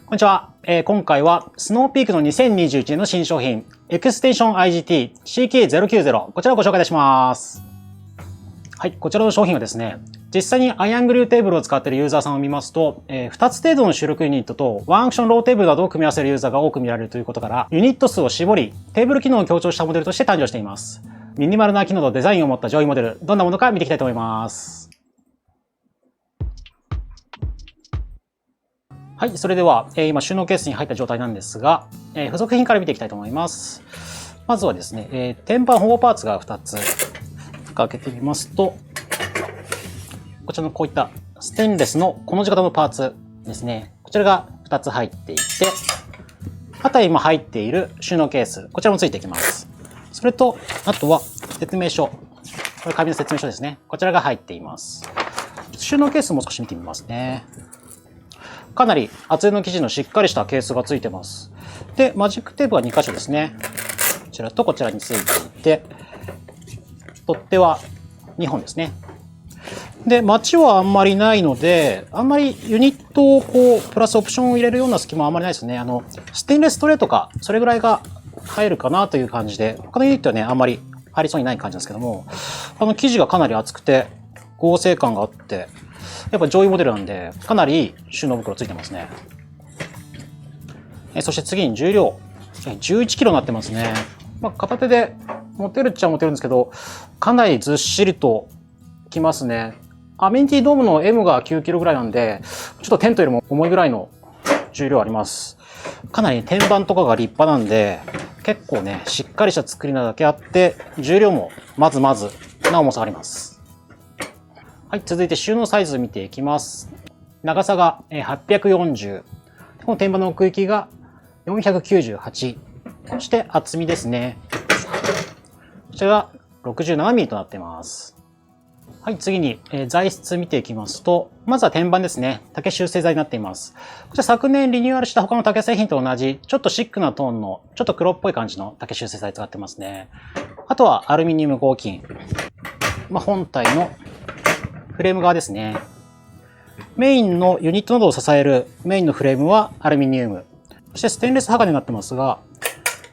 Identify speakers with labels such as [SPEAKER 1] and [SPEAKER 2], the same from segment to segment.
[SPEAKER 1] こんにちは。今回はスノーピークの2021年の新商品、エクステンション IGT CK090、こちらをご紹介いたします。はい、こちらの商品はですね、実際にアイアングルーテーブルを使っているユーザーさんを見ますと、2つ程度の出力ユニットとワンアクションローテーブルなどを組み合わせるユーザーが多く見られるということから、ユニット数を絞り、テーブル機能を強調したモデルとして誕生しています。ミニマルな機能とデザインを持った上位モデル、どんなものか見ていきたいと思います。はい、それでは、今収納ケースに入った状態なんですが、付属品から見ていきたいと思います。まずはですね、天板保護パーツが2つ。開けてみますと、こちらのこういったステンレスのこの字型のパーツですね。こちらが2つ入っていて、あとは今入っている収納ケース、こちらもついてきます。それと、あとは説明書。これ紙の説明書ですね。こちらが入っています。収納ケースも少し見てみますね。かなり厚手の生地のしっかりしたケースがついてます。で、マジックテープは2箇所ですね。こちらとこちらについていて、取っ手は2本ですね。で、マチはあんまりないので、あんまりユニットをプラスオプションを入れるような隙間はあんまりないですね。ステンレストレーとか、それぐらいが入るかなという感じで、他のユニットはね、あんまり入りそうにない感じなんですけども、生地がかなり厚くて、合成感があって、やっぱ上位モデルなんで、かなりいい収納袋ついてますね。そして次に重量。11キロになってますね。片手で持てるっちゃ持てるんですけど、かなりずっしりときますね。アメニティドームの M が9キロぐらいなんで、ちょっとテントよりも重いぐらいの重量あります。かなり天板とかが立派なんで、結構ね、しっかりした作りなだけあって、重量もまずまずな重さがあります。はい、続いて収納サイズ見ていきます。長さが840。この天板の奥行きが498。そして厚みですね。こちらが67ミリとなっています。はい、次に材質見ていきますと、まずは天板ですね。竹修正材になっています。こちら昨年リニューアルした他の竹製品と同じ、ちょっとシックなトーンの、ちょっと黒っぽい感じの竹修正材使ってますね。あとはアルミニウム合金。本体のフレーム側ですね。メインのユニットなどを支えるメインのフレームはアルミニウム。そしてステンレス鋼になってますが、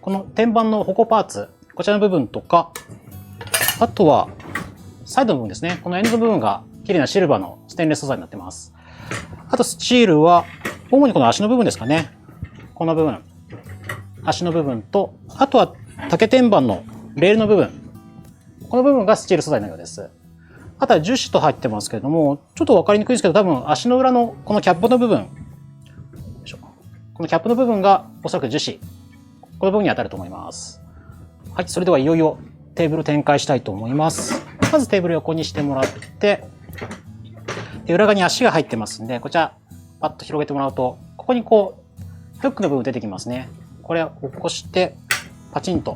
[SPEAKER 1] この天板の保護パーツ、こちらの部分とか、あとはサイドの部分ですね。このエンドの部分が綺麗なシルバーのステンレス素材になってます。あとスチールは、主にこの足の部分ですかね。この部分。足の部分と、あとは竹天板のレールの部分。この部分がスチール素材のようです。あとは樹脂と入ってますけれども、ちょっと分かりにくいんですけど、多分足の裏のこのキャップの部分、このキャップの部分がおそらく樹脂、この部分に当たると思います。はい、それではいよいよテーブル展開したいと思います。まずテーブル横にしてもらって、で裏側に足が入ってますんで、こちらパッと広げてもらうと、ここにフックの部分出てきますね。これを起こしてパチンと、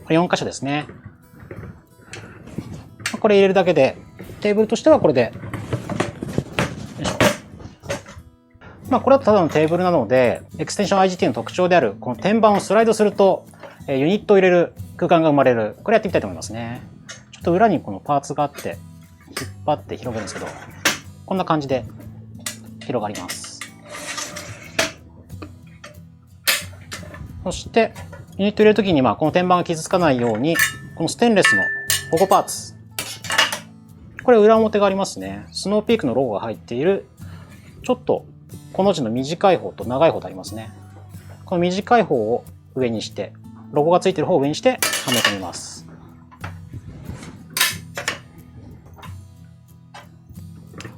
[SPEAKER 1] これ4箇所ですね。これ入れるだけで、テーブルとしてはこれで、これはただのテーブルなので、エクステンション IGT の特徴である、この天板をスライドすると、ユニットを入れる空間が生まれる。これやってみたいと思いますね。ちょっと裏にこのパーツがあって、引っ張って広げるんですけど、こんな感じで広がります。そして、ユニットを入れるときに、この天板が傷つかないように、このステンレスの保護パーツ、これ裏表がありますね。スノーピークのロゴが入っている、ちょっとこの字の短い方と長い方とありますね。この短い方を上にして、ロゴがついている方を上にしてはめてみます。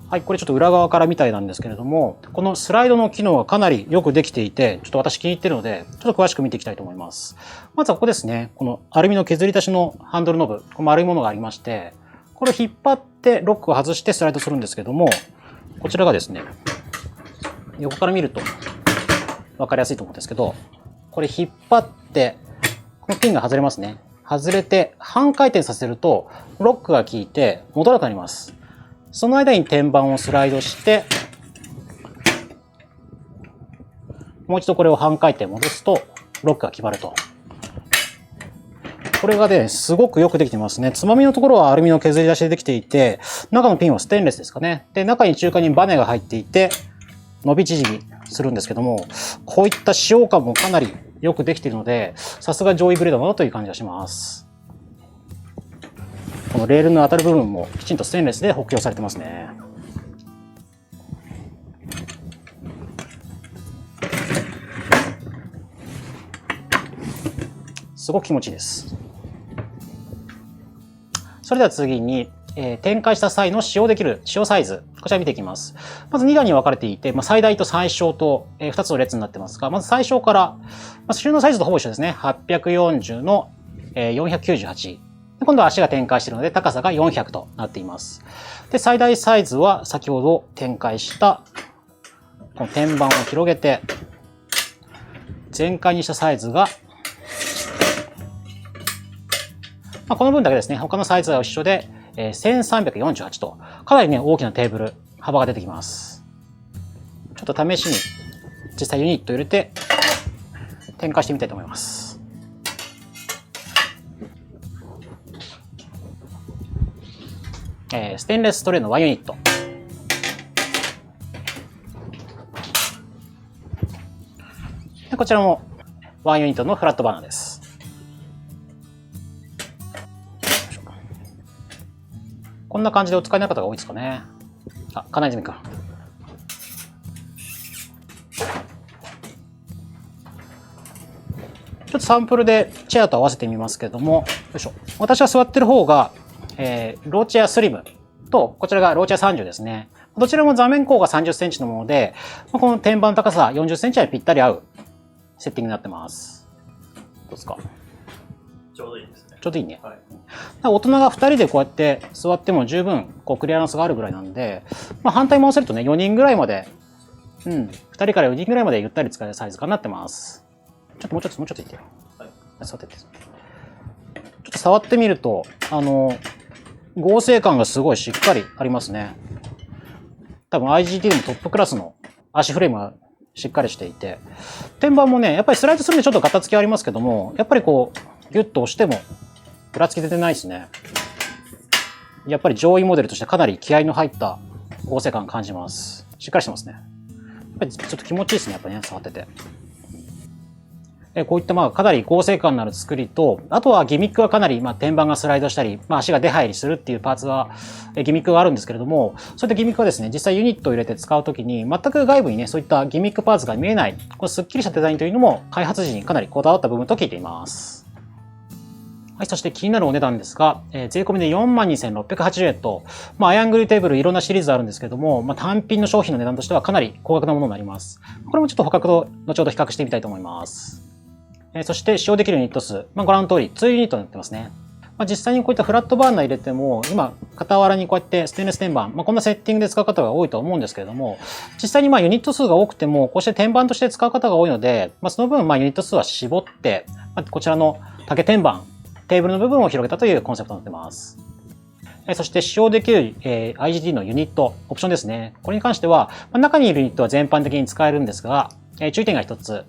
[SPEAKER 1] はい、これちょっと裏側からみたいなんですけれども、このスライドの機能がかなりよくできていて、ちょっと私気に入っているので、ちょっと詳しく見ていきたいと思います。まずはここですね。このアルミの削り出しのハンドルノブ、この丸いものがありまして、これを引っ張ってロックを外してスライドするんですけども、こちらがですね、横から見ると分かりやすいと思うんですけど、これ引っ張って、このピンが外れますね。外れて半回転させるとロックが効いて戻らなくなります。その間に天板をスライドして、もう一度これを半回転戻すとロックが決まると。これがね、すごくよくできてますね。つまみのところはアルミの削り出しでできていて、中のピンはステンレスですかね。で、中に中間にバネが入っていて、伸び縮みするんですけども、こういった使用感もかなりよくできているので、さすが上位グレードだなという感じがします。このレールの当たる部分もきちんとステンレスで補強されてますね。すごく気持ちいいです。それでは次に、展開した際の使用できる使用サイズ、こちら見ていきます。まず2段に分かれていて、最大と最小と2つの列になってますが、まず最小から、収納サイズとほぼ一緒ですね。840の498。今度は足が展開しているので高さが400となっています。で、最大サイズは先ほど展開したこの天板を広げて全開にしたサイズが、この分だけですね。他のサイズは一緒で1348とかなりね大きなテーブル幅が出てきます。ちょっと試しに実際ユニット入れて展開してみたいと思います。ステンレストレーの1ユニット。こちらも1ユニットのフラットバーナーです。こんな感じでお使いの方が多いですかね。あ、金泉か。ちょっとサンプルでチェアと合わせてみますけれども、よいしょ。私が座ってる方が、ローチェアスリムと、こちらがローチェア30ですね。どちらも座面高が30センチのもので、この天板の高さ40センチにぴったり合うセッティングになってます。どうですか？
[SPEAKER 2] ちょうどいいですね。
[SPEAKER 1] ちょうどいいね。
[SPEAKER 2] はい、
[SPEAKER 1] 大人が2人でこうやって座っても十分クリアランスがあるぐらいなんで、反対回せるとね、4人ぐらいまで、2人から4人ぐらいまでゆったり使えるサイズ感になってます。ちょっともうちょっといってよ。はい。座ってって。ちょっと触ってみると、合成感がすごいしっかりありますね。多分 IGT でもトップクラスの足フレームがしっかりしていて、天板もね、やっぱりスライドするんでちょっとガタつきはありますけども、やっぱりこう、ギュッと押しても、ぐらつき出てないですね。やっぱり上位モデルとしてかなり気合の入った合成感を感じます。しっかりしてますね。やっぱりちょっと気持ちいいですね、やっぱりね、触ってて。こういったかなり合成感のある作りと、あとはギミックはかなり天板がスライドしたり、足が出入りするっていうパーツはギミックがあるんですけれども、そういったギミックはですね、実際ユニットを入れて使うときに全く外部にね、そういったギミックパーツが見えない、このスッキリしたデザインというのも開発時にかなりこだわった部分と聞いています。はい、そして気になるお値段ですが、税込みで 42,680 円と、アイアングリーテーブルいろんなシリーズあるんですけども、単品の商品の値段としてはかなり高額なものになります。これもちょっと価格と後ほど比較してみたいと思います。そして使用できるユニット数、ご覧の通り2ユニットになってますね。実際にこういったフラットバーナー入れても、今、傍らにこうやってステンレス天板、こんなセッティングで使う方が多いと思うんですけれども、実際にユニット数が多くても、こうして天板として使う方が多いので、その分ユニット数は絞って、こちらの竹天板、テーブルの部分を広げたというコンセプトになっています。そして使用できる IGT のユニット、オプションですね。これに関しては、中にいるユニットは全般的に使えるんですが、注意点が一つ。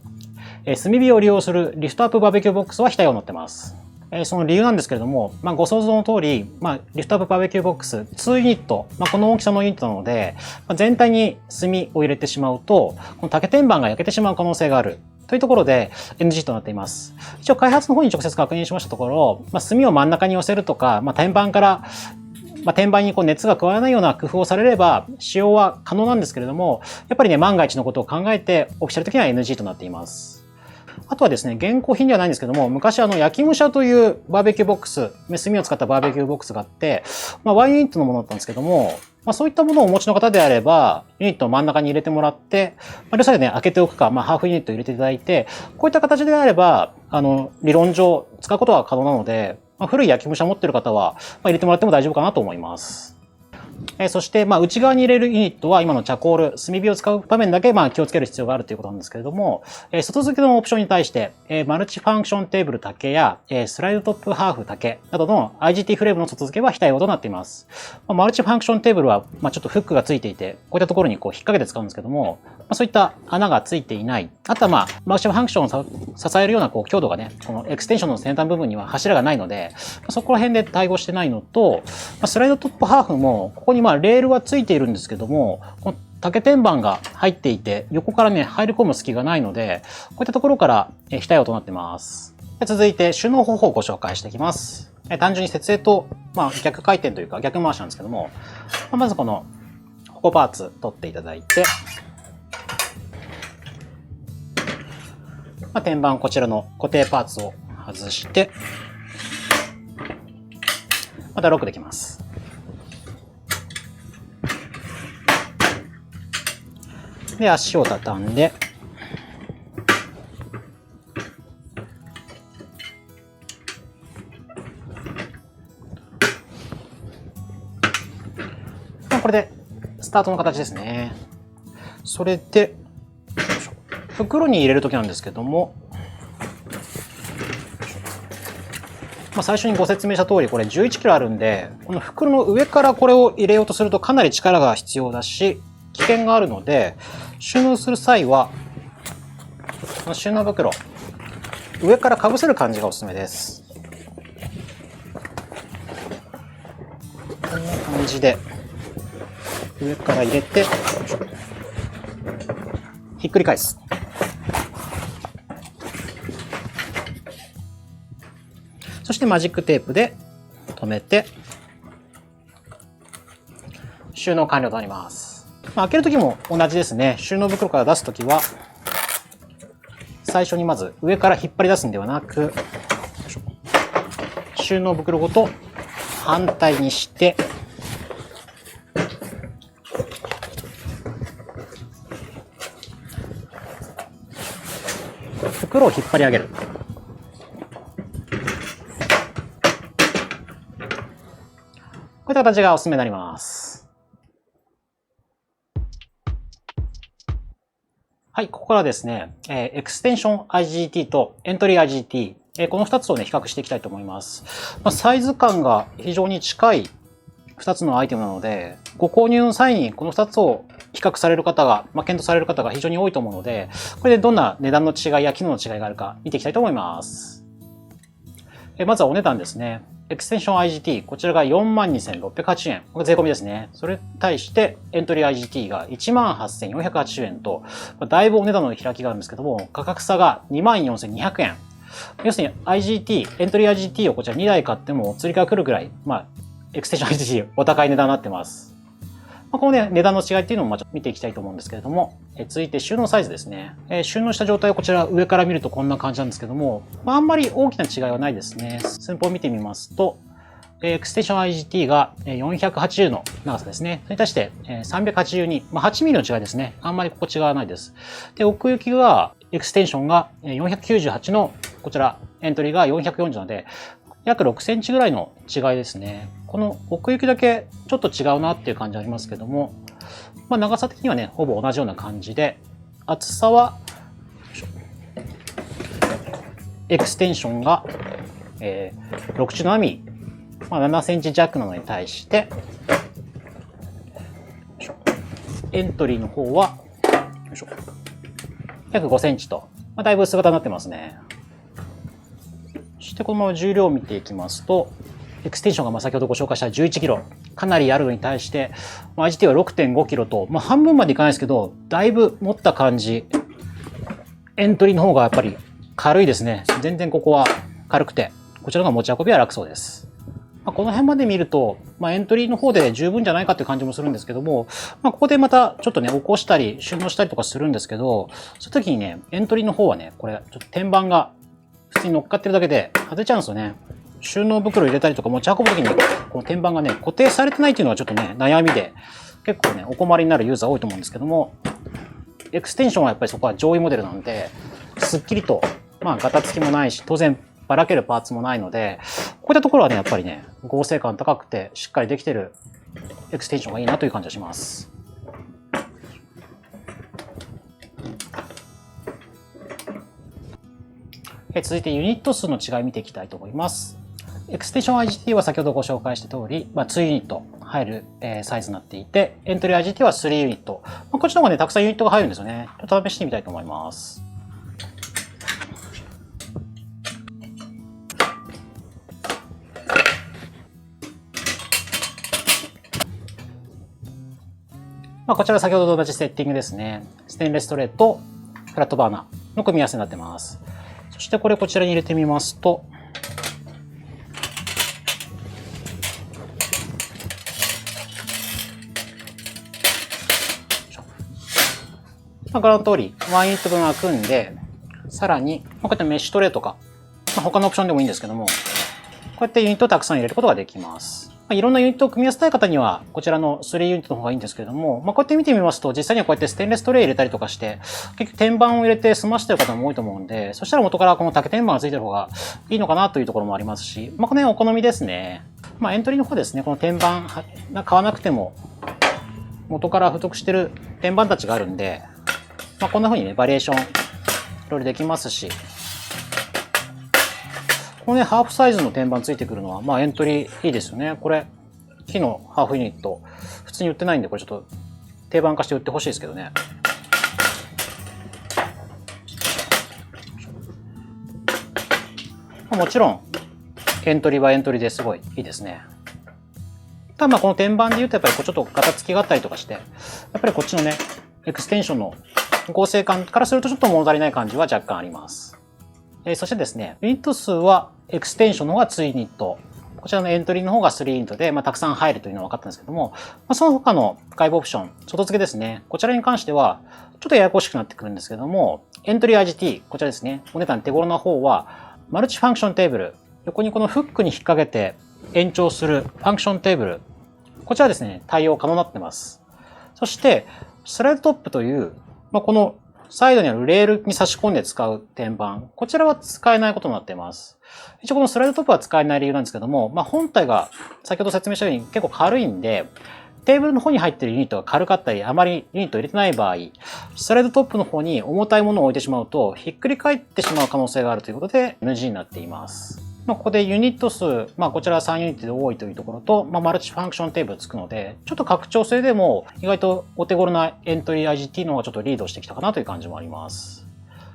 [SPEAKER 1] 炭火を利用するリフトアップバーベキューボックスは非対応になっています。その理由なんですけれども、ご想像の通り、リフトアップバーベキューボックス2ユニット、この大きさのユニットなので、全体に炭を入れてしまうと、この竹天板が焼けてしまう可能性がある。というところで NG となっています。一応開発の方に直接確認しましたところ、炭を真ん中に寄せるとか、天板から、天板に熱が加わらないような工夫をされれば使用は可能なんですけれども、やっぱりね、万が一のことを考えてオフィシャル的には NG となっています。あとはですね、現行品ではないんですけども、昔焼き武者というバーベキューボックス、炭を使ったバーベキューボックスがあって、ワンユニットのものだったんですけども、そういったものをお持ちの方であれば、ユニットを真ん中に入れてもらって、両サイドね、開けておくか、ハーフユニットを入れていただいて、こういった形であれば、理論上使うことは可能なので、古い焼き武者持っている方は、入れてもらっても大丈夫かなと思います。そして、内側に入れるユニットは今のチャコール、炭火を使う場面だけ気をつける必要があるということなんですけれども、外付けのオプションに対して、マルチファンクションテーブル竹や、スライドトップハーフ竹などの IGT フレームの外付けは非対応となっています。マルチファンクションテーブルは、ちょっとフックがついていて、こういったところに引っ掛けて使うんですけども、そういった穴がついていないあとはマキシマムファンクションを支えるような強度がね、このエクステンションの先端部分には柱がないので、そこら辺で対応してないのと、スライドトップハーフも、ここにレールはついているんですけども、この竹天板が入っていて、横からね、入り込む隙がないので、こういったところから非対応となってます。続いて、収納方法をご紹介していきます。単純に設営と、逆回転というか逆回しなんですけども、まずこの、ここパーツ取っていただいて、天板こちらの固定パーツを外して、またロックできます。で、足を畳んで、これでスタートの形ですね。それで、袋に入れるときなんですけども、最初にご説明した通りこれ11キロあるんで、この袋の上からこれを入れようとするとかなり力が必要だし、危険があるので、収納する際は、この収納袋、上からかぶせる感じがおすすめです。こんな感じで、上から入れて、ひっくり返す。そしてマジックテープで留めて、収納完了となります。開けるときも同じですね。収納袋から出すときは、最初にまず上から引っ張り出すんではなく、収納袋ごと反対にして、袋を引っ張り上げる。こういった形がおすすめになります。はい、ここからですね、エクステンション IGT とエントリー IGT、この2つをね、比較していきたいと思います。サイズ感が非常に近い2つのアイテムなので、ご購入の際にこの2つを比較される方が、検討される方が非常に多いと思うので、これでどんな値段の違いや機能の違いがあるか見ていきたいと思います。まずはお値段ですね。エクステンション IGT、こちらが 42,680 円。これ税込みですね。それに対してエントリー IGT が 18,480 円と、だいぶお値段の開きがあるんですけども、価格差が 24,200 円。要するに IGT、エントリー IGT をこちら2台買っても釣りが来るぐらい、エクステンション IGT お高い値段になってます。このね、値段の違いっていうのも見ていきたいと思うんですけれども、続いて収納サイズですね。収納した状態をこちら上から見るとこんな感じなんですけども、あんまり大きな違いはないですね。寸法を見てみますと、エクステンション IGT が480の長さですね。それに対して382、8mm の違いですね。あんまりここ違わないです。で、奥行きが、エクステンションが498の、こちら、エントリーが440なので、約6センチぐらいの違いですね。この奥行きだけちょっと違うなっていう感じありますけども、長さ的にはね、ほぼ同じような感じで、厚さは、エクステンションが、67ミリ、7センチ弱なのに対して、エントリーの方は、約5センチと、だいぶ薄型になってますね。そしてこのまま重量を見ていきますと、エクステンションが先ほどご紹介した11キロ、かなりあるのに対して、IGT は 6.5 キロと、半分までいかないですけど、だいぶ持った感じ。エントリーの方がやっぱり軽いですね。全然ここは軽くて、こちらの持ち運びは楽そうです。この辺まで見ると、エントリーの方で十分じゃないかっていう感じもするんですけども、ここでまたちょっとね、起こしたり、収納したりとかするんですけど、そういう時にね、エントリーの方はね、これ、ちょっと天板が普通に乗っかってるだけで外れちゃうんですよね。収納袋入れたりとか持ち運ぶ時に、この天板がね、固定されてないっていうのはちょっとね、悩みで、結構ね、お困りになるユーザー多いと思うんですけども、エクステンションはやっぱりそこは上位モデルなんで、すっきりと、ガタつきもないし、当然、ばらけるパーツもないので、こういったところはね、やっぱりね、合成感高くて、しっかりできてるエクステンションがいいなという感じがします。続いてユニット数の違い見ていきたいと思います。エクステンション IGT は先ほどご紹介した通り、2ユニット入るサイズになっていて、エントリー IGT は3ユニット。こっちの方がね、たくさんユニットが入るんですよね。ちょっと試してみたいと思います。こちらは先ほどと同じセッティングですね。ステンレストレーとフラットバーナーの組み合わせになってます。そしてこれこちらに入れてみますと、ご覧の通り、1ユニット分開くんで、さらに、こうやってメッシュトレーとか、他のオプションでもいいんですけども、こうやってユニットをたくさん入れることができます。いろんなユニットを組み合わせたい方には、こちらの3ユニットの方がいいんですけれども、こうやって見てみますと、実際にはこうやってステンレストレー入れたりとかして、結局天板を入れて済ましてる方も多いと思うんで、そしたら元からこの竹天板がついてる方がいいのかなというところもありますし、この辺お好みですね。エントリーの方ですね、この天板買わなくても、元から付属してる天板たちがあるんで、こんな風にね、バリエーション、いろいろできますし、このね、ハーフサイズの天板ついてくるのは、エントリーいいですよね。これ、木のハーフユニット、普通に売ってないんで、これちょっと定番化して売ってほしいですけどね。もちろん、エントリーはエントリーですごいいいですね。ただこの天板で言うと、やっぱりちょっとガタつきがあったりとかして、やっぱりこっちのね、エクステンションの合成感からするとちょっと物足りない感じは若干あります。そしてですね、ユニット数はエクステンションの方が2ユニット。こちらのエントリーの方が3ユニットで、たくさん入るというのは分かったんですけども、その他の外部オプション、外付けですね。こちらに関しては、ちょっとややこしくなってくるんですけども、エントリー IGT、こちらですね。お値段手頃な方は、マルチファンクションテーブル。横にこのフックに引っ掛けて延長するファンクションテーブル。こちらですね、対応可能になってます。そして、スライドトップという、このサイドにあるレールに差し込んで使う天板。こちらは使えないことになっています。一応このスライドトップは使えない理由なんですけども、本体が先ほど説明したように結構軽いんで、テーブルの方に入っているユニットが軽かったり、あまりユニットを入れてない場合、スライドトップの方に重たいものを置いてしまうと、ひっくり返ってしまう可能性があるということで NG になっています。ここでユニット数、こちらは3ユニットで多いというところと、マルチファンクションテーブルつくので、ちょっと拡張性でも意外とお手頃なエントリー IGT の方がちょっとリードしてきたかなという感じもあります。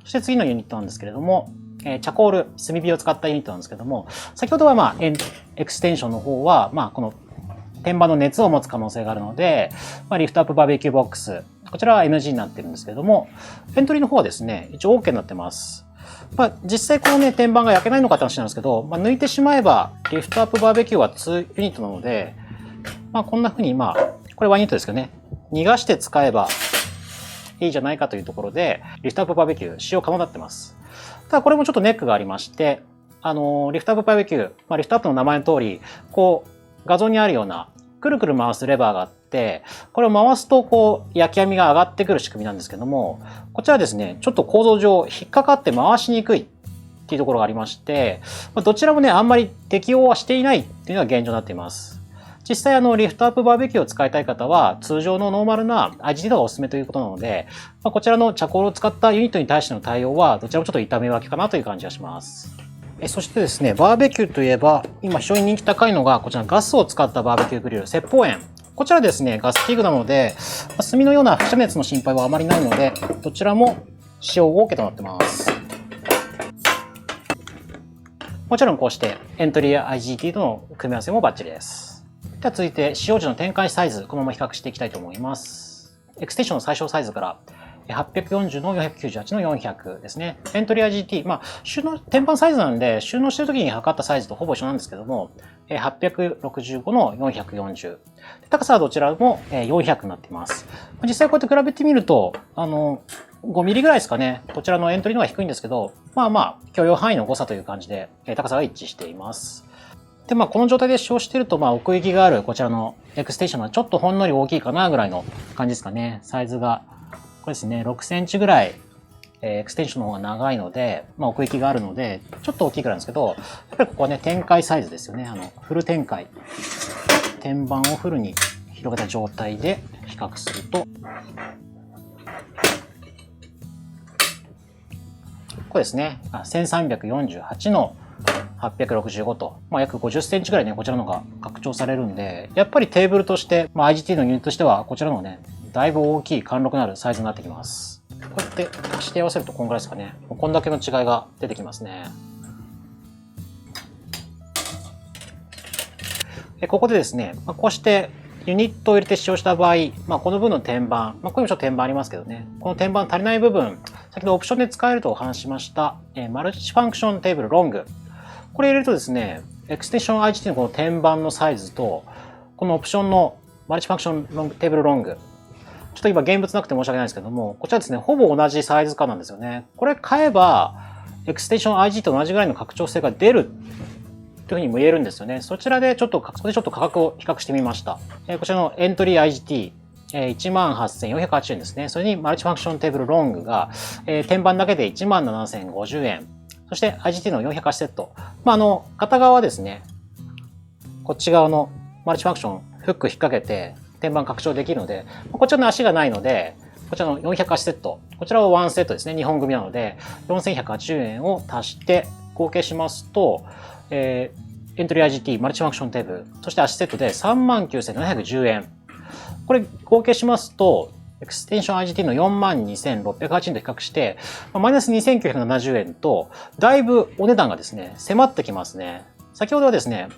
[SPEAKER 1] そして次のユニットなんですけれども、チャコール、炭火を使ったユニットなんですけども、先ほどはエクステンションの方は、この天板の熱を持つ可能性があるので、リフトアップバーベキューボックス、こちらは NG になってるんですけども、エントリーの方はですね、一応 OK になってます。実際このね、天板が焼けないのかって話なんですけど、抜いてしまえば、リフトアップバーベキューは2ユニットなので、こんな風にこれ1ユニットですけどね、逃がして使えばいいじゃないかというところで、リフトアップバーベキュー使用可能になってます。ただこれもちょっとネックがありまして、リフトアップバーベキュー、リフトアップの名前の通り、画像にあるような、くるくる回すレバーがあって、これを回すと焼き網が上がってくる仕組みなんですけども、こちらはですね、ちょっと構造上引っかかって回しにくいっていうところがありまして、どちらもね、あんまり適用はしていないっていうのが現状になっています。実際リフトアップバーベキューを使いたい方は、通常のノーマルな IGT がおすすめということなので、こちらのチャコールを使ったユニットに対しての対応は、どちらもちょっと痛め分けかなという感じがします。そしてですね、バーベキューといえば、今非常に人気高いのが、こちらガスを使ったバーベキューグリル、雪峰園。こちらですね、ガス器具なので、炭のような輻射熱の心配はあまりないので、どちらも使用 OK となってます。もちろんこうしてエントリー IGT との組み合わせもバッチリです。では続いて、使用時の展開サイズ、このまま比較していきたいと思います。エクステンションの最小サイズから、840の498の400ですね。エントリー IGT、収納、天板サイズなんで、収納してる時に測ったサイズとほぼ一緒なんですけども、865の440。高さはどちらも400になっています。実際こうやって比べてみると、5ミリぐらいですかね。こちらのエントリーの方が低いんですけど、許容範囲の誤差という感じで、高さが一致しています。で、この状態で使用していると、奥行きがあるこちらのエクステンションはちょっとほんのり大きいかなぐらいの感じですかね。サイズが。これですね、6センチぐらい、エクステンションの方が長いので、奥行きがあるので、ちょっと大きいくらいなんですけど、やっぱりここはね、展開サイズですよね。フル展開。天板をフルに広げた状態で比較すると、これですね、1348の865と、約50センチぐらいね、こちらの方が拡張されるんで、やっぱりテーブルとして、IGT のユニットとしては、こちらのね、だいぶ大きい貫禄のあるサイズになってきます。こうやって足して合わせるとこんぐらいですかね。こんだけの違いが出てきますね。ここでですね、こうしてユニットを入れて使用した場合、この分の天板、ここにもちょっと天板ありますけどね、この天板足りない部分、先ほどオプションで使えるとお話ししました、マルチファンクションテーブルロング。これ入れるとですね、エクステンション IGT のこの天板のサイズと、このオプションのマルチファンクションテーブルロング、ちょっと今現物なくて申し訳ないんですけども、こちらですね、ほぼ同じサイズ感なんですよね。これ買えば、エクステンション IG と同じぐらいの拡張性が出るというふうにも言えるんですよね。そちらでちょっと価格を比較してみました。こちらのエントリー IGT、18,480円ですね。それにマルチファンクションテーブルロングが、天板だけで 17,050円。そして IGT の408セット。片側はですね、こっち側のマルチファンクションフック引っ掛けて天板拡張できるので、こちらの足がないので、こちらの408セット。こちらを1セットですね。2本組なので、4,180円を足して合計しますと、エントリー IGT、マルチファンクションテーブル、そして足セットで 39,710 円。これ合計しますと、エクステンション IGT の 42,608 円と比較して、マイナス 2,970 円と、だいぶお値段がですね、迫ってきますね。先ほどはですね、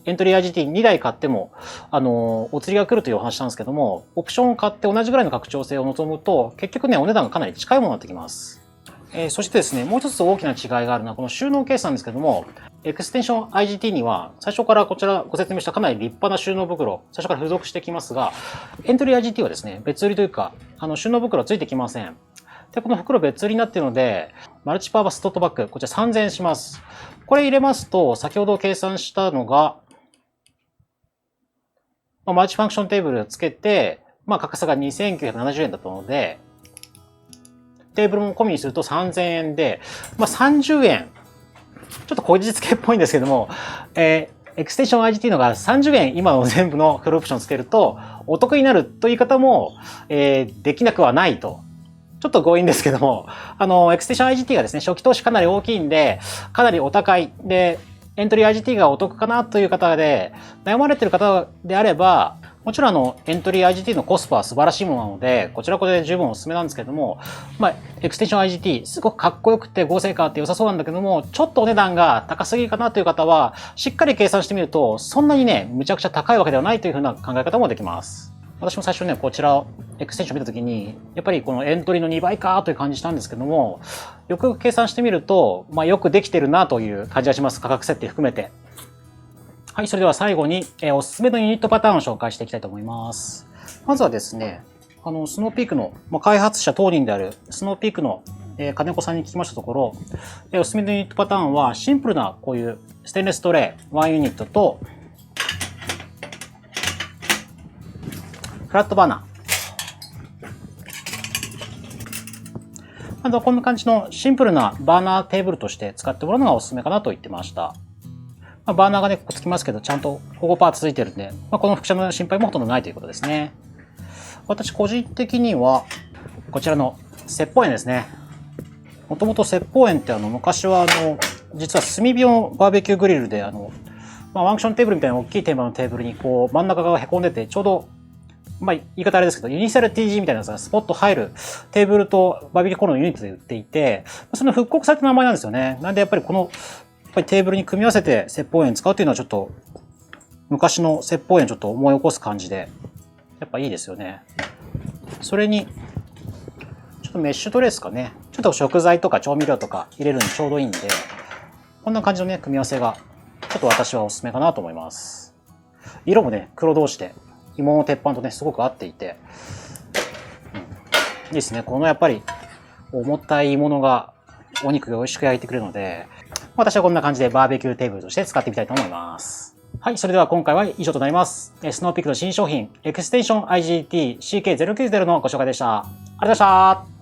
[SPEAKER 1] エントリー IGT2 台買っても、お釣りが来るというお話なんですけども、オプションを買って同じぐらいの拡張性を望むと、結局ね、お値段がかなり近いものになってきます。そしてですね、もう一つ大きな違いがあるのは、この収納ケースなんですけども、エクステンション IGT には、最初からこちらご説明したかなり立派な収納袋、最初から付属してきますが、エントリー IGT はですね、別売りというか、収納袋ついてきません。で、この袋別売りになっているので、マルチパーパストートバッグ、こちら3000円します。これ入れますと、先ほど計算したのが、マルチファンクションテーブルをつけて、価格差が 2,970 円だったので、テーブルも込みにすると3000円で、30円。ちょっとこじつけっぽいんですけども、エクステンション IGT のが30円今の全部のフルオプションつけるとお得になるという言い方も、できなくはないと。ちょっと強引ですけども、エクステンション IGT がですね、初期投資かなり大きいんで、かなりお高い。で、エントリー IGT がお得かなという方で、悩まれている方であれば、もちろんエントリー IGT のコスパは素晴らしいものなので、こちらこれで十分おすすめなんですけども、エクステンション IGT、すごくかっこよくて合成感あって良さそうなんだけども、ちょっとお値段が高すぎるかなという方は、しっかり計算してみると、そんなにね、むちゃくちゃ高いわけではないというふうな考え方もできます。私も最初ね、こちらをエクステンション見たときに、やっぱりこのエントリーの2倍かという感じしたんですけども、よく計算してみると、よくできてるなという感じがします。価格設定含めて。はい、それでは最後に、おすすめのユニットパターンを紹介していきたいと思います。まずはですね、スノーピークの、開発者当人であるスノーピークの、金子さんに聞きましたところ、おすすめのユニットパターンはシンプルなこういうステンレストレー、1ユニットと、フラットバーナー。まずはこんな感じのシンプルなバーナーテーブルとして使ってもらうのがおすすめかなと言ってました。バーナーがね、ここつきますけど、ちゃんと保護パーツついてるんで、この輻射の心配もほとんどないということですね。私個人的には、こちらの雪峰園ですね。もともと雪峰園って昔は実は炭火のバーベキューグリルでワンクションテーブルみたいな大きいテーマのテーブルにこう真ん中が凹んでて、ちょうど言い方あれですけど、ユニセル TG みたいなやつがスポッと入るテーブルとバーベキューコンロのユニットで売っていて、その復刻された名前なんですよね。なんでやっぱりこのテーブルに組み合わせて雪峰園使うっていうのはちょっと昔の雪峰園ちょっと思い起こす感じで、やっぱいいですよね。それに、ちょっとメッシュトレーですかね。ちょっと食材とか調味料とか入れるのにちょうどいいんで、こんな感じのね、組み合わせが、ちょっと私はおすすめかなと思います。色もね、黒同士で、芋の鉄板とね、すごく合っていて、いいですね。このやっぱり、重たいものがお肉が美味しく焼いてくれるので、私はこんな感じでバーベキューテーブルとして使ってみたいと思います。はい、それでは今回は以上となります。スノーピークの新商品、エクステンション IGT CK090 のご紹介でした。ありがとうございました。